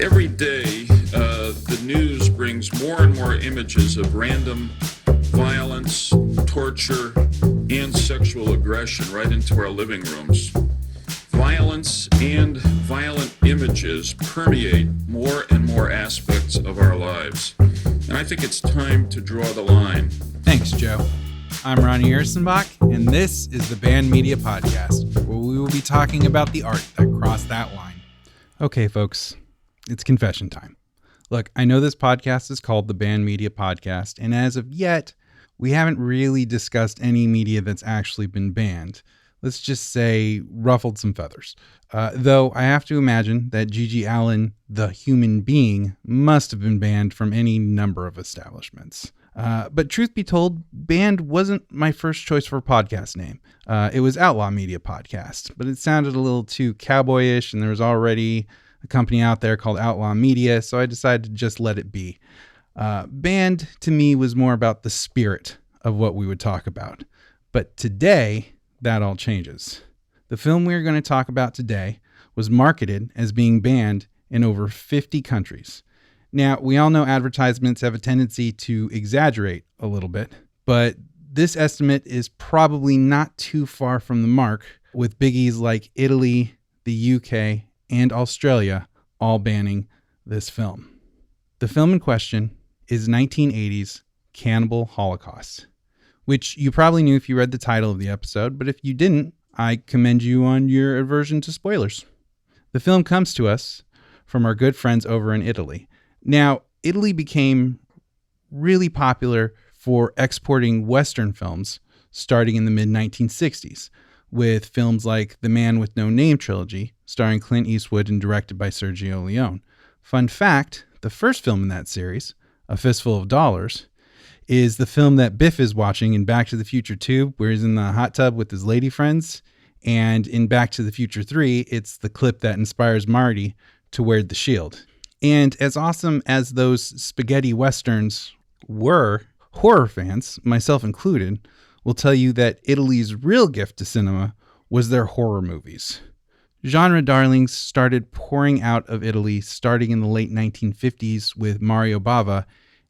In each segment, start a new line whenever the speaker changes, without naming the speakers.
Every day, the news brings more and more images of random violence, torture, and sexual aggression right into our living rooms. Violence and violent images permeate more and more aspects of our lives. And I think it's time to draw the line.
Thanks, Joe. I'm Ronnie Ersenbach, and this is the Band Media Podcast, where we will be talking about the art that crossed that line. Okay, folks, it's confession time. Look, I know this podcast is called the Band Media Podcast, and as of yet, we haven't really discussed any media that's actually been banned. Let's just say ruffled some feathers. Though I have to imagine that Gigi Allen, the human being, must have been banned from any number of establishments. But truth be told, banned wasn't my first choice for a podcast name. It was Outlaw Media Podcast, but it sounded a little too cowboyish, and there was already a company out there called Outlaw Media, so I decided to just let it be. Banned, to me, was more about the spirit of what we would talk about. But today, that all changes. The film we're going to talk about today was marketed as being banned in over 50 countries. Now, we all know advertisements have a tendency to exaggerate a little bit, but this estimate is probably not too far from the mark, with biggies like Italy, the UK, and Australia all banning this film. The film in question is 1980's Cannibal Holocaust, which you probably knew if you read the title of the episode, but if you didn't, I commend you on your aversion to spoilers. The film comes to us from our good friends over in Italy. Now, Italy became really popular for exporting Western films starting in the mid-1960s, with films like The Man with No Name trilogy, starring Clint Eastwood and directed by Sergio Leone. Fun fact, the first film in that series, A Fistful of Dollars, is the film that Biff is watching in Back to the Future 2, where he's in the hot tub with his lady friends. And in Back to the Future 3, it's the clip that inspires Marty to wear the shield. And as awesome as those spaghetti westerns were, horror fans, myself included, will tell you that Italy's real gift to cinema was their horror movies. Genre darlings started pouring out of Italy starting in the late 1950s with Mario Bava,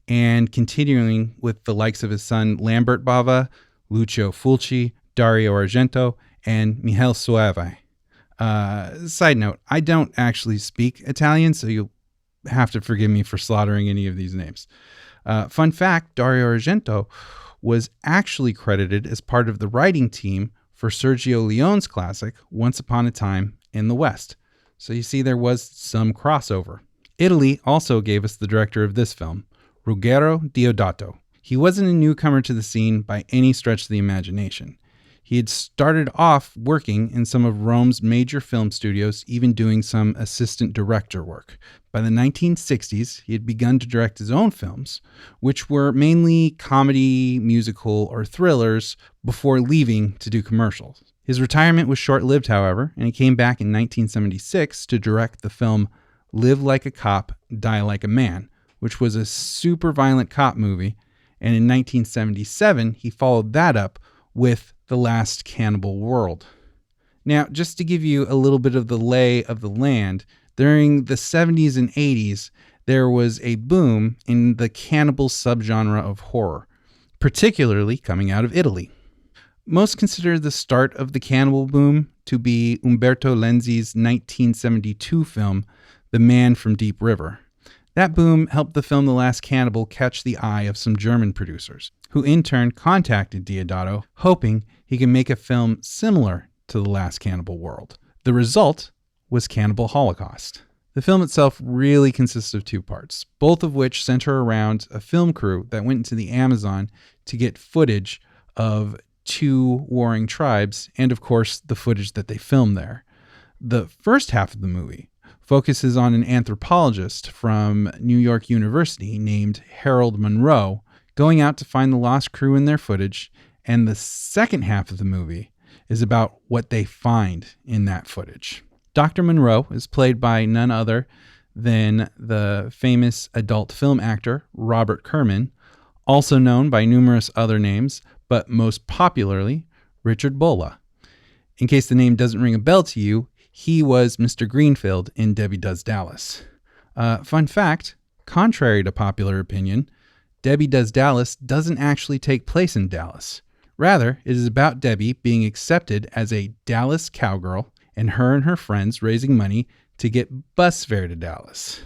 and continuing with the likes of his son Lambert Bava, Lucio Fulci, Dario Argento, and Michele Soavi. Side note, I don't actually speak Italian, so you'll have to forgive me for slaughtering any of these names. Fun fact, Dario Argento was actually credited as part of the writing team for Sergio Leone's classic, Once Upon a Time in the West. So you see there was some crossover. Italy also gave us the director of this film, Ruggero Deodato. He wasn't a newcomer to the scene by any stretch of the imagination. He had started off working in some of Rome's major film studios, even doing some assistant director work. By the 1960s, he had begun to direct his own films, which were mainly comedy, musical, or thrillers, before leaving to do commercials. His retirement was short-lived, however, and he came back in 1976 to direct the film Live Like a Cop, Die Like a Man, which was a super violent cop movie, and in 1977, he followed that up with The Last Cannibal World. Now, just to give you a little bit of the lay of the land, during the 70s and 80s, there was a boom in the cannibal subgenre of horror, particularly coming out of Italy. Most consider the start of the cannibal boom to be Umberto Lenzi's 1972 film, The Man from Deep River. That boom helped the film The Last Cannibal catch the eye of some German producers, who in turn contacted Deodato, hoping he could make a film similar to The Last Cannibal World. The result was Cannibal Holocaust. The film itself really consists of two parts, both of which center around a film crew that went into the Amazon to get footage of two warring tribes, and of course, the footage that they filmed there. The first half of the movie focuses on an anthropologist from New York University named Harold Monroe going out to find the lost crew in their footage, and the second half of the movie is about what they find in that footage. Dr. Monroe is played by none other than the famous adult film actor Robert Kerman, also known by numerous other names, but most popularly Richard Bolla. In case the name doesn't ring a bell to you, he was Mr. Greenfield in Debbie Does Dallas. Fun fact, contrary to popular opinion, Debbie Does Dallas doesn't actually take place in Dallas. Rather, it is about Debbie being accepted as a Dallas cowgirl and her friends raising money to get bus fare to Dallas.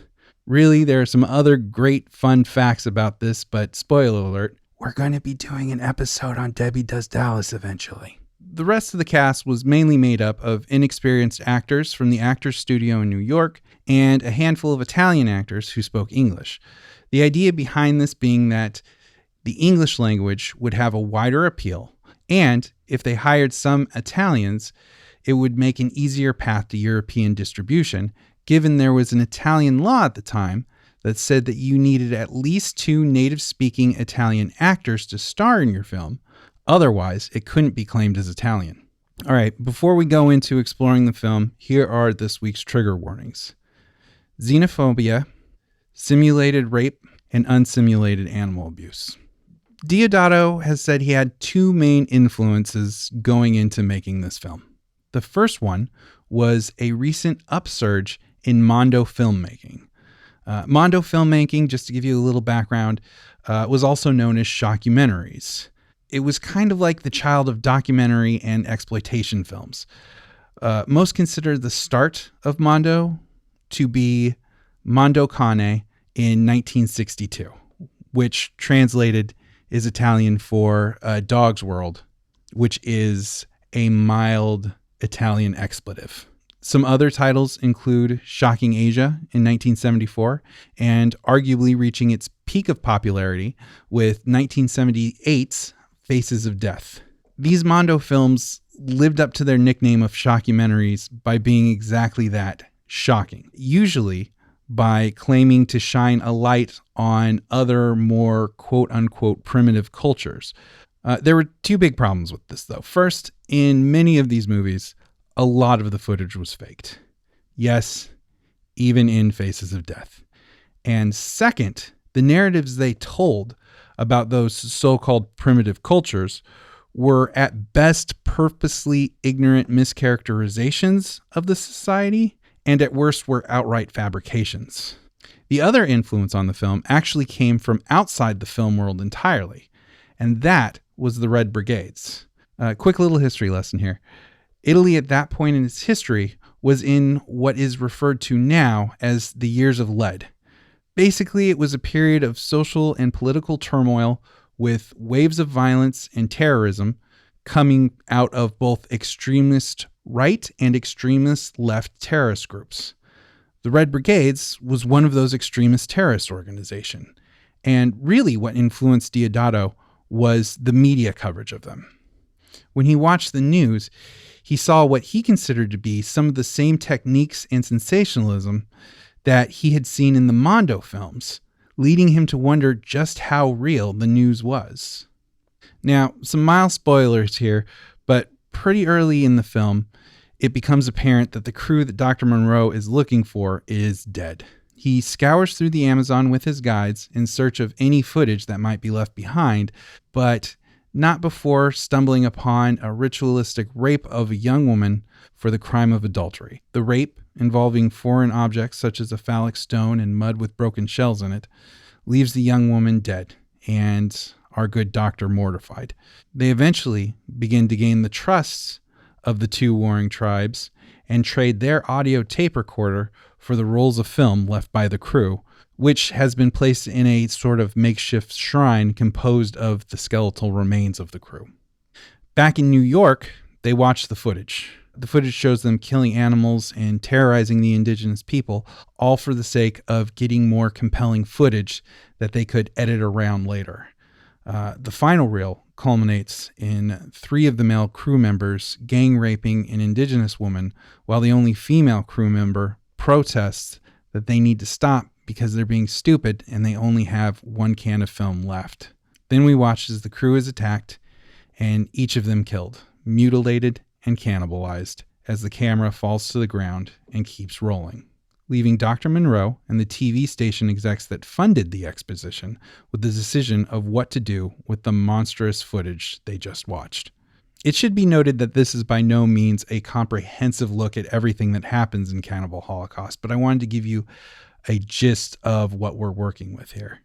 Really, there are some other great fun facts about this, but spoiler alert, we're going to be doing an episode on Debbie Does Dallas eventually. The rest of the cast was mainly made up of inexperienced actors from the Actors Studio in New York and a handful of Italian actors who spoke English. The idea behind this being that the English language would have a wider appeal, and if they hired some Italians, it would make an easier path to European distribution, given there was an Italian law at the time that said that you needed at least 2 native-speaking Italian actors to star in your film. Otherwise, it couldn't be claimed as Italian. All right, before we go into exploring the film, here are this week's trigger warnings. Xenophobia, simulated rape, and unsimulated animal abuse. Deodato has said he had 2 main influences going into making this film. The first one was a recent upsurge in Mondo Filmmaking. Mondo Filmmaking, just to give you a little background, was also known as shockumentaries. It was kind of like the child of documentary and exploitation films. Most consider the start of Mondo to be Mondo Cane in 1962, which translated is Italian for Dog's World, which is a mild Italian expletive. Some other titles include Shocking Asia in 1974 and arguably reaching its peak of popularity with 1978's Faces of Death. These Mondo films lived up to their nickname of shockumentaries by being exactly that, shocking, usually by claiming to shine a light on other more quote-unquote primitive cultures. There were 2 big problems with this, though. First, in many of these movies, a lot of the footage was faked. Yes, even in Faces of Death. And second, the narratives they told about those so-called primitive cultures were at best purposely ignorant mischaracterizations of the society, and at worst were outright fabrications. The other influence on the film actually came from outside the film world entirely, and that was the Red Brigades. Quick little history lesson here. Italy at that point in its history was in what is referred to now as the Years of Lead. Basically, it was a period of social and political turmoil with waves of violence and terrorism coming out of both extremist right and extremist left terrorist groups. The Red Brigades was one of those extremist terrorist organizations, and really what influenced Deodato was the media coverage of them. When he watched the news, he saw what he considered to be some of the same techniques and sensationalism that he had seen in the Mondo films, leading him to wonder just how real the news was. Now, some mild spoilers here, but pretty early in the film, it becomes apparent that the crew that Dr. Monroe is looking for is dead. He scours through the Amazon with his guides in search of any footage that might be left behind, but not before stumbling upon a ritualistic rape of a young woman for the crime of adultery. The rape, involving foreign objects such as a phallic stone and mud with broken shells in it, leaves the young woman dead and our good doctor mortified. They eventually begin to gain the trust of the 2 warring tribes and trade their audio tape recorder for the rolls of film left by the crew, which has been placed in a sort of makeshift shrine composed of the skeletal remains of the crew. Back in New York, they watch the footage. The footage shows them killing animals and terrorizing the indigenous people, all for the sake of getting more compelling footage that they could edit around later. The final reel culminates in 3 of the male crew members gang raping an indigenous woman, while the only female crew member protests that they need to stop because they're being stupid and they only have 1 can of film left. Then we watch as the crew is attacked and each of them killed, mutilated and cannibalized as the camera falls to the ground and keeps rolling, leaving Dr. Monroe and the TV station execs that funded the exposition with the decision of what to do with the monstrous footage they just watched. It should be noted that this is by no means a comprehensive look at everything that happens in Cannibal Holocaust, but I wanted to give you a gist of what we're working with here.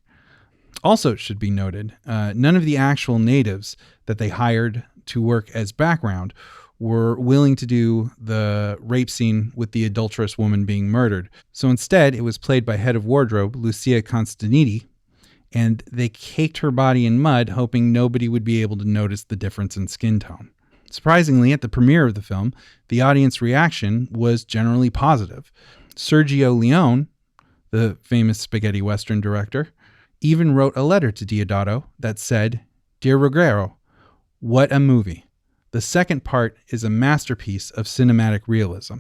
Also, it should be noted, none of the actual natives that they hired to work as background were willing to do the rape scene with the adulterous woman being murdered. So instead, it was played by head of wardrobe Lucia Constantini, and they caked her body in mud, hoping nobody would be able to notice the difference in skin tone. Surprisingly, at the premiere of the film, the audience reaction was generally positive. Sergio Leone, the famous spaghetti western director, even wrote a letter to Deodato that said, "Dear Ruggiero, what a movie. The second part is a masterpiece of cinematic realism.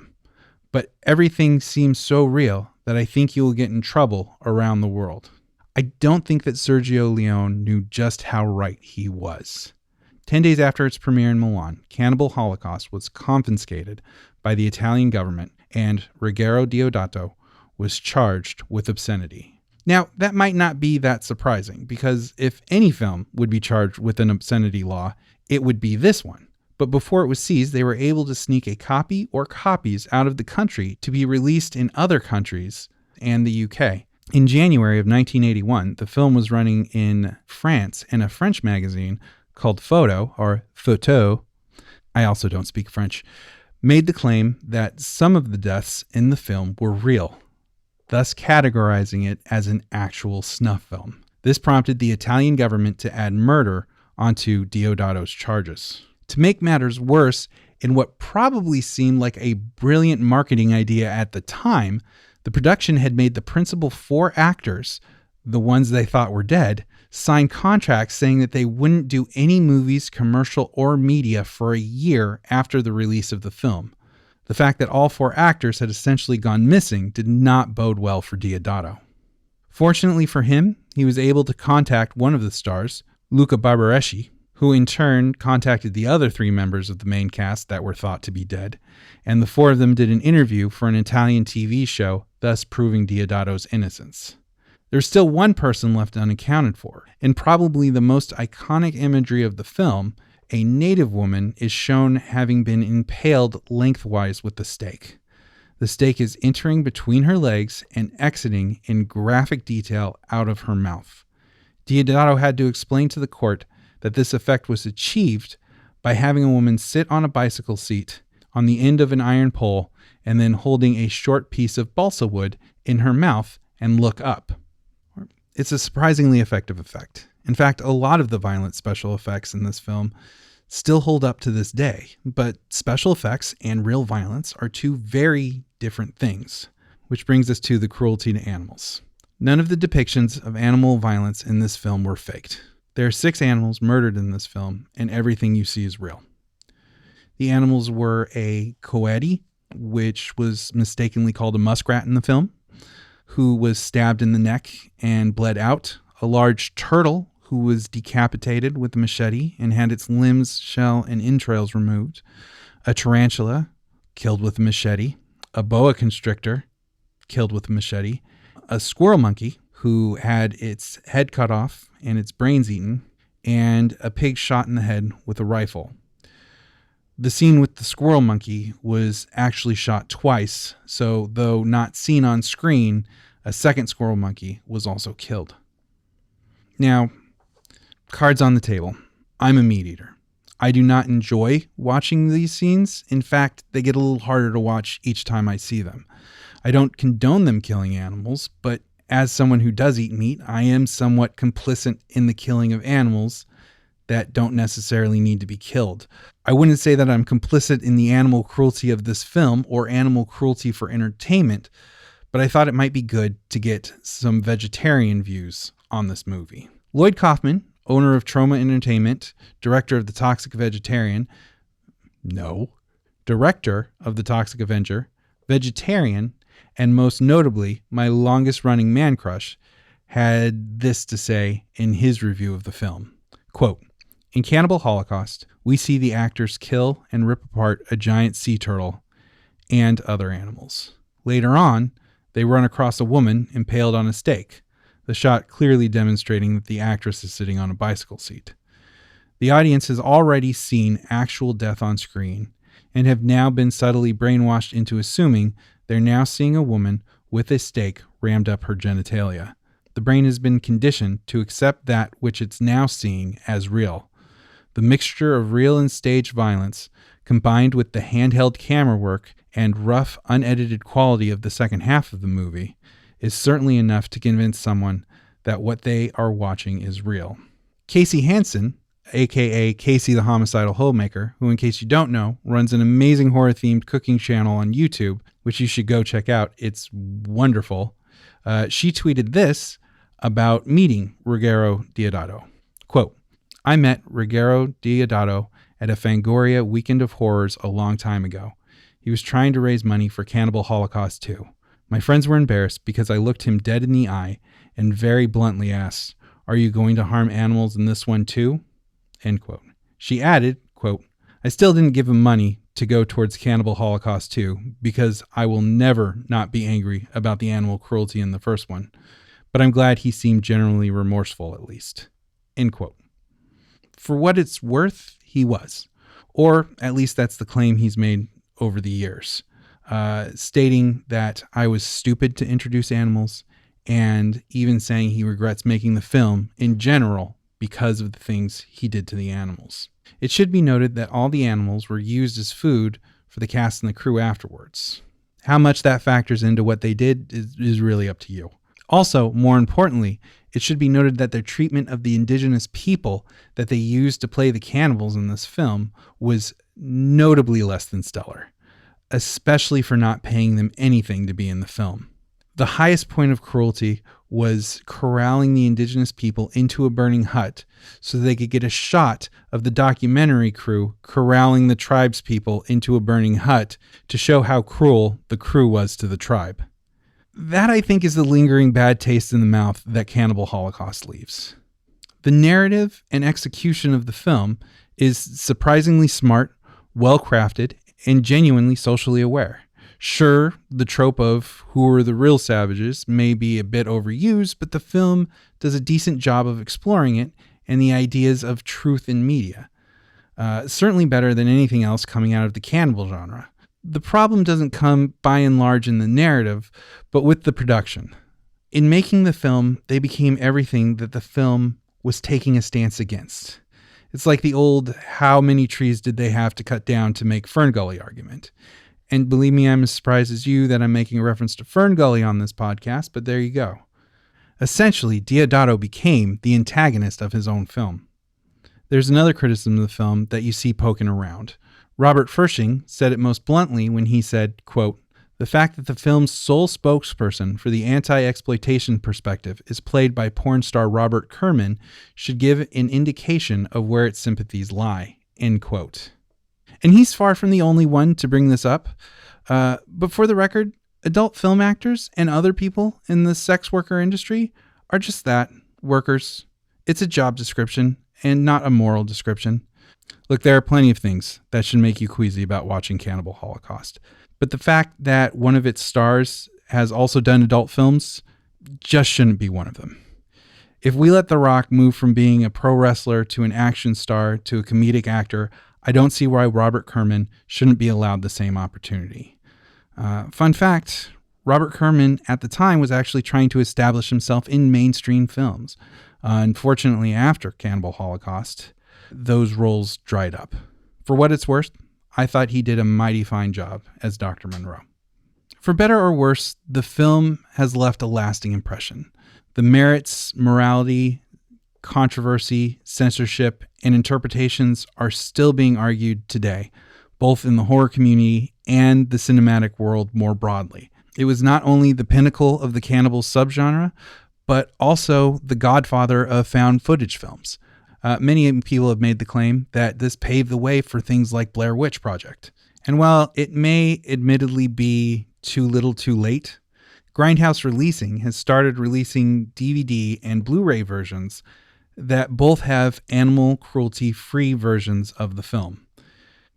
But everything seems so real that I think you will get in trouble around the world." I don't think that Sergio Leone knew just how right he was. 10 days after its premiere in Milan, Cannibal Holocaust was confiscated by the Italian government, and Ruggero Deodato was charged with obscenity. Now, that might not be that surprising, because if any film would be charged with an obscenity law, it would be this one. But before it was seized, they were able to sneak a copy or copies out of the country to be released in other countries and the UK. In January of 1981, the film was running in France, and a French magazine called Photo, or Photo, I also don't speak French, made the claim that some of the deaths in the film were real, thus categorizing it as an actual snuff film. This prompted the Italian government to add murder onto Deodato's charges. To make matters worse, in what probably seemed like a brilliant marketing idea at the time, the production had made the principal 4 actors, the ones they thought were dead, sign contracts saying that they wouldn't do any movies, commercial, or media for a year after the release of the film. The fact that all 4 actors had essentially gone missing did not bode well for Deodato. Fortunately for him, he was able to contact one of the stars, Luca Barbareschi, who in turn contacted the other 3 members of the main cast that were thought to be dead, and the 4 of them did an interview for an Italian TV show, thus proving Deodato's innocence. There's still one person left unaccounted for, and probably the most iconic imagery of the film, a native woman is shown having been impaled lengthwise with the stake. The stake is entering between her legs and exiting in graphic detail out of her mouth. Deodato had to explain to the court that this effect was achieved by having a woman sit on a bicycle seat on the end of an iron pole and then holding a short piece of balsa wood in her mouth and look up. It's a surprisingly effective effect. In fact, a lot of the violent special effects in this film still hold up to this day, but special effects and real violence are 2 very different things, which brings us to the cruelty to animals. None of the depictions of animal violence in this film were faked. There are 6 animals murdered in this film, and everything you see is real. The animals were a coati, which was mistakenly called a muskrat in the film, who was stabbed in the neck and bled out, a large turtle who was decapitated with a machete and had its limbs, shell, and entrails removed, a tarantula killed with a machete, a boa constrictor killed with a machete, a squirrel monkey who had its head cut off and its brains eaten, and a pig shot in the head with a rifle. The scene with the squirrel monkey was actually shot twice, so though not seen on screen, a second squirrel monkey was also killed. Now, cards on the table. I'm a meat eater. I do not enjoy watching these scenes. In fact, they get a little harder to watch each time I see them. I don't condone them killing animals, but as someone who does eat meat, I am somewhat complicit in the killing of animals that don't necessarily need to be killed. I wouldn't say that I'm complicit in the animal cruelty of this film or animal cruelty for entertainment, but I thought it might be good to get some vegetarian views on this movie. Lloyd Kaufman, owner of Troma Entertainment, director of The Toxic Avenger, vegetarian, and most notably, my longest running man crush, had this to say in his review of the film. Quote, "In Cannibal Holocaust, we see the actors kill and rip apart a giant sea turtle and other animals. Later on, they run across a woman impaled on a stake, the shot clearly demonstrating that the actress is sitting on a bicycle seat. The audience has already seen actual death on screen and have now been subtly brainwashed into assuming they're now seeing a woman with a stake rammed up her genitalia. The brain has been conditioned to accept that which it's now seeing as real. The mixture of real and staged violence, combined with the handheld camera work and rough, unedited quality of the second half of the movie, is certainly enough to convince someone that what they are watching is real. Casey Hansen, aka Casey the Homicidal Homemaker, who, in case you don't know, runs an amazing horror-themed cooking channel on YouTube, which you should go check out. It's wonderful. She tweeted this about meeting Ruggero Deodato. Quote, "I met Ruggero Deodato at a Fangoria Weekend of Horrors a long time ago. He was trying to raise money for Cannibal Holocaust 2. My friends were embarrassed because I looked him dead in the eye and very bluntly asked, 'Are you going to harm animals in this one too?' End quote. She added, quote, 'I still didn't give him money to go towards Cannibal Holocaust 2 because I will never not be angry about the animal cruelty in the first one. But I'm glad he seemed generally remorseful at least.' End quote. For what it's worth, he was. Or at least that's the claim he's made over the years, stating that I was stupid to introduce animals, and even saying he regrets making the film in general because of the things he did to the animals. It should be noted that all the animals were used as food for the cast and the crew afterwards. How much that factors into what they did is really up to you. Also, more importantly, it should be noted that their treatment of the indigenous people that they used to play the cannibals in this film was notably less than stellar, especially for not paying them anything to be in the film. The highest point of cruelty was corralling the indigenous people into a burning hut so they could get a shot of the documentary crew corralling the tribe's people into a burning hut to show how cruel the crew was to the tribe. That, I think, is the lingering bad taste in the mouth that Cannibal Holocaust leaves. The narrative and execution of the film is surprisingly smart, well-crafted, and genuinely socially aware. Sure, the trope of who are the real savages may be a bit overused, but the film does a decent job of exploring it and the ideas of truth in media. Certainly better than anything else coming out of the cannibal genre. The problem doesn't come by and large in the narrative, but with the production. In making the film, they became everything that the film was taking a stance against. It's like the old how many trees did they have to cut down to make Fern Gully argument. And believe me, I'm as surprised as you that I'm making a reference to Fern Gully on this podcast, but there you go. Essentially, Deodato became the antagonist of his own film. There's another criticism of the film that you see poking around. Robert Fershing said it most bluntly when he said, quote, "The fact that the film's sole spokesperson for the anti-exploitation perspective is played by porn star Robert Kerman should give an indication of where its sympathies lie," end quote. And he's far from the only one to bring this up. But for the record, adult film actors and other people in the sex worker industry are just that, workers. It's a job description and not a moral description. Look, there are plenty of things that should make you queasy about watching Cannibal Holocaust. But the fact that one of its stars has also done adult films just shouldn't be one of them. If we let The Rock move from being a pro wrestler to an action star to a comedic actor, I don't see why Robert Kerman shouldn't be allowed the same opportunity. Fun fact, Robert Kerman at the time was actually trying to establish himself in mainstream films. Unfortunately, after Cannibal Holocaust, those roles dried up. For what it's worth, I thought he did a mighty fine job as Dr. Monroe. For better or worse, the film has left a lasting impression. The merits, morality, controversy, censorship, and interpretations are still being argued today, both in the horror community and the cinematic world more broadly. It was not only the pinnacle of the cannibal subgenre, but also the godfather of found footage films. Many people have made the claim that this paved the way for things like Blair Witch Project. And while it may admittedly be too little too late, Grindhouse Releasing has started releasing DVD and Blu-ray versions that both have animal cruelty-free versions of the film.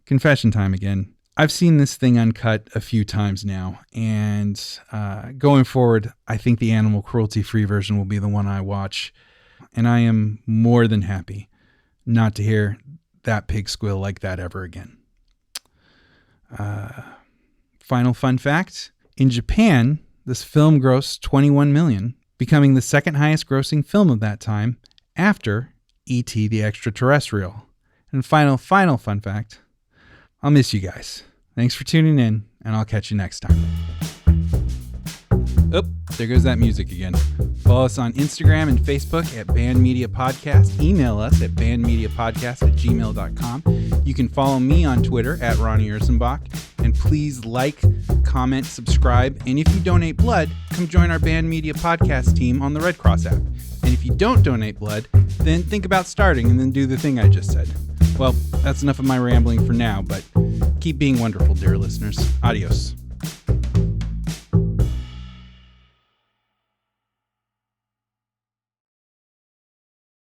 Confession time again. I've seen this thing uncut a few times now, and going forward, I think the animal cruelty-free version will be the one I watch. And I am more than happy not to hear that pig squeal like that ever again. Final fun fact. In Japan, this film grossed $21 million, becoming the second highest grossing film of that time after E.T. the Extraterrestrial. And final fun fact, I'll miss you guys. Thanks for tuning in, and I'll catch you next time. Oh, there goes that music again. Follow us on Instagram and Facebook at Band Media Podcast. Email us at bandmediapodcast@gmail.com. You can follow me on Twitter at Ronnie Ursenbach. And please like, comment, subscribe. And if you donate blood, come join our Band Media Podcast team on the Red Cross app. And if you don't donate blood, then think about starting and then do the thing I just said. Well, that's enough of my rambling for now, but keep being wonderful, dear listeners. Adios.